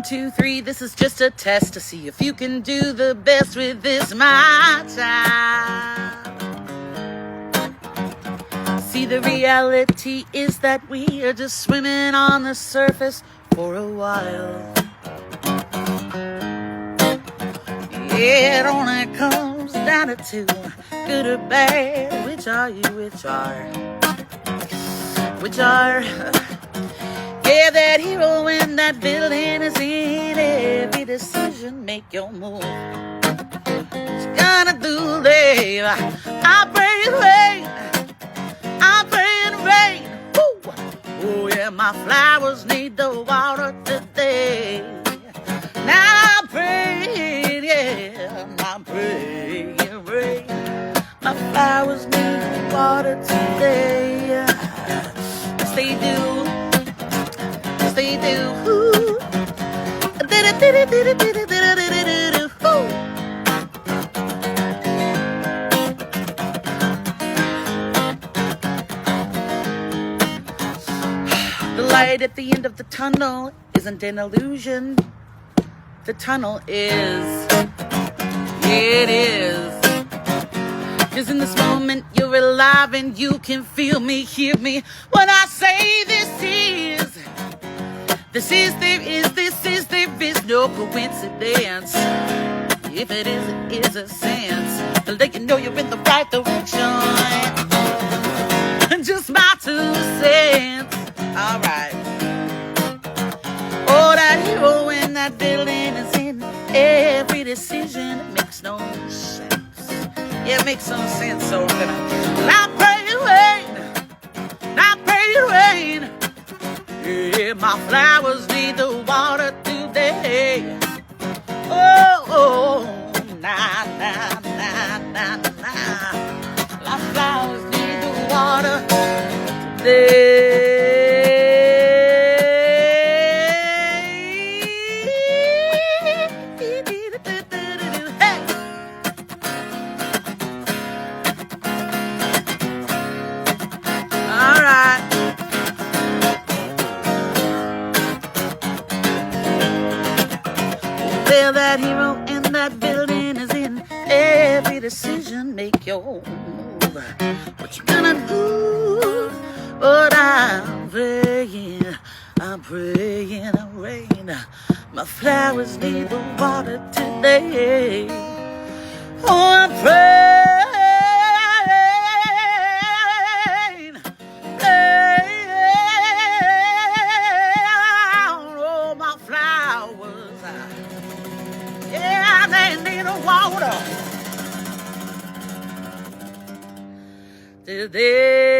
1, 2, 3, this is just a test to see if you can do the best with this, my child. See, the reality is that we are just swimming on the surface for a while. Yeah, it only comes down to two, good or bad. Which are you, which are? Yeah, that hero in that villain is in every decision, make your move. What you gonna do, babe? I pray it rain, I pray it rain. Woo! Oh yeah, my flowers need the water today. Now I pray, yeah, I pray it rain. My flowers need water today. Yes, they do. Yes, they do. Ooh. The light at the end of the tunnel isn't an illusion. The tunnel is. It is. 'Cause in this moment you're alive and you can feel me, hear me when I say there is no coincidence. If it is a sense to let you know you're in the right direction. Just my 2 cents. Alright. Oh, that hero in that building is in every decision. It makes no sense. Yeah, it makes no sense. So I'm gonna I pray it rain. I pray it rain. Yeah, my flowers need the water today. Oh, nah, nah, nah, nah, nah. My flowers need the water today. Well, that hero in that building is in every decision. Make your move. What you gonna do? But I'm praying, rain. My flowers need the water today. Oh, I'm praying. Oh, my flowers. Yeah, they need the water today.